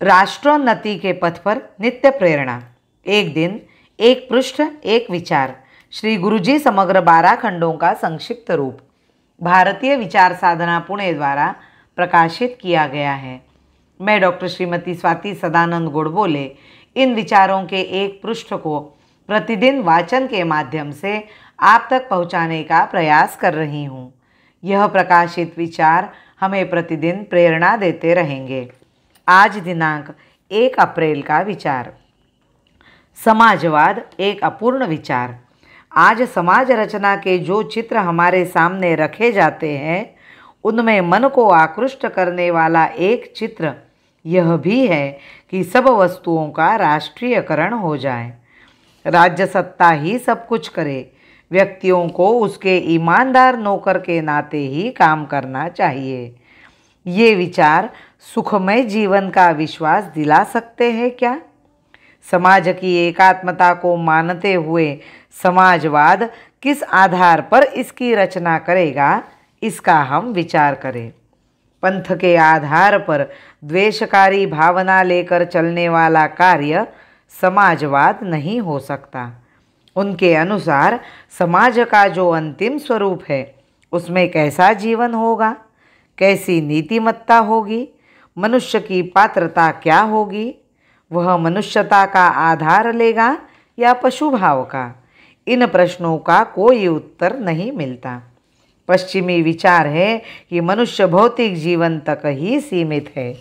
राष्ट्रोन्नति के पथ पर नित्य प्रेरणा। एक दिन, एक पृष्ठ, एक विचार। श्री गुरुजी समग्र 12 खंडों का संक्षिप्त रूप भारतीय विचार साधना पुणे द्वारा प्रकाशित किया गया है। मैं डॉक्टर श्रीमती स्वाति सदानंद गोडबोले इन विचारों के एक पृष्ठ को प्रतिदिन वाचन के माध्यम से आप तक पहुंचाने का प्रयास कर रही हूं। यह प्रकाशित विचार हमें प्रतिदिन प्रेरणा देते रहेंगे। आज दिनांक 1 अप्रैल का विचार, समाजवाद एक अपूर्ण विचार। आज समाज रचना के जो चित्र हमारे सामने रखे जाते हैं, उनमें मन को आकृष्ट करने वाला एक चित्र यह भी है कि सब वस्तुओं का राष्ट्रीयकरण हो जाए, राज्य सत्ता ही सब कुछ करे, व्यक्तियों को उसके ईमानदार नौकर के नाते ही काम करना चाहिए। ये विचार सुखमय जीवन का विश्वास दिला सकते हैं क्या? समाज की एकात्मता को मानते हुए समाजवाद किस आधार पर इसकी रचना करेगा, इसका हम विचार करें। पंथ के आधार पर द्वेषकारी भावना लेकर चलने वाला कार्य समाजवाद नहीं हो सकता। उनके अनुसार समाज का जो अंतिम स्वरूप है, उसमें कैसा जीवन होगा, कैसी नीतिमत्ता होगी, मनुष्य की पात्रता क्या होगी, वह मनुष्यता का आधार लेगा या पशु भाव का? इन प्रश्नों का कोई उत्तर नहीं मिलता। पश्चिमी विचार है कि मनुष्य भौतिक जीवन तक ही सीमित है,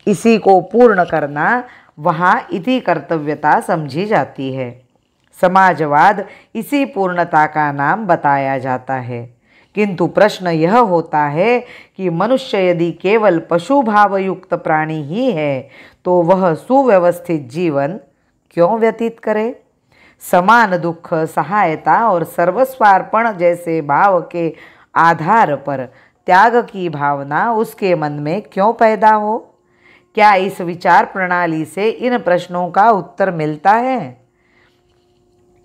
इसी को पूर्ण करना वहाँ इति कर्तव्यता समझी जाती है। समाजवाद इसी पूर्णता का नाम बताया जाता है। किंतु प्रश्न यह होता है कि मनुष्य यदि केवल पशु भावयुक्त प्राणी ही है, तो वह सुव्यवस्थित जीवन क्यों व्यतीत करे? समान दुख, सहायता और सर्वस्वार्पण जैसे भाव के आधार पर त्याग की भावना उसके मन में क्यों पैदा हो? क्या इस विचार प्रणाली से इन प्रश्नों का उत्तर मिलता है?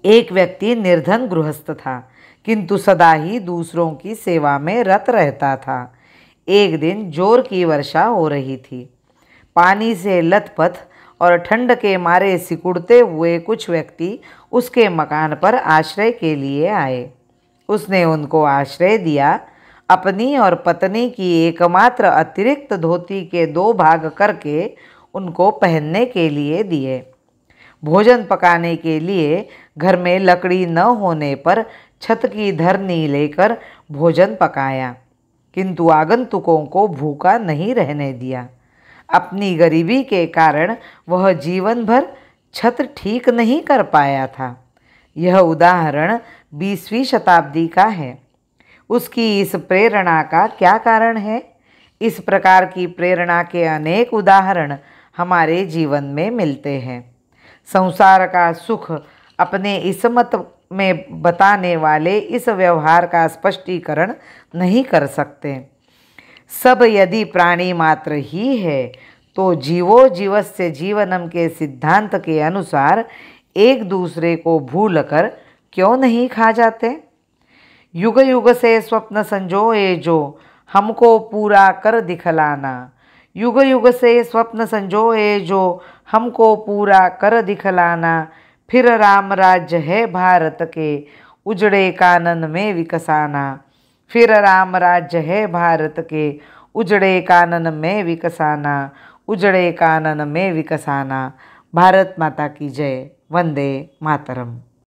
एक व्यक्ति निर्धन गृहस्थ था, किंतु सदा ही दूसरों की सेवा में रत रहता था। एक दिन जोर की वर्षा हो रही थी। पानी से लथपथ और ठंड के मारे सिकुड़ते हुए कुछ व्यक्ति उसके मकान पर आश्रय के लिए आए। उसने उनको आश्रय दिया। अपनी और पत्नी की एकमात्र अतिरिक्त धोती के 2 भाग करके उनको पहनने के लिए दिए। भोजन पकाने के लिए घर में लकड़ी न होने पर छत की धरनी लेकर भोजन पकाया, किंतु आगंतुकों को भूखा नहीं रहने दिया। अपनी गरीबी के कारण वह जीवन भर छत ठीक नहीं कर पाया था। यह उदाहरण 20वीं शताब्दी का है। उसकी इस प्रेरणा का क्या कारण है? इस प्रकार की प्रेरणा के अनेक उदाहरण हमारे जीवन में मिलते हैं। संसार का सुख अपने इस मत में बताने वाले इस व्यवहार का स्पष्टीकरण नहीं कर सकते। सब यदि प्राणी मात्र ही है, तो जीवो जीवस्य जीवनम के सिद्धांत के अनुसार एक दूसरे को भूलकर क्यों नहीं खा जाते? युग युग से स्वप्न संजोए जो हमको पूरा कर दिखलाना, युग युग से स्वप्न संजोए जो हमको पूरा कर दिखलाना, फिर राम राज्य है भारत के उजड़े कानन में विकसाना, फिर राम राज्य है भारत के उजड़े कानन में विकसाना, उजड़े कानन में विकसाना। भारत माता की जय। वंदे मातरम।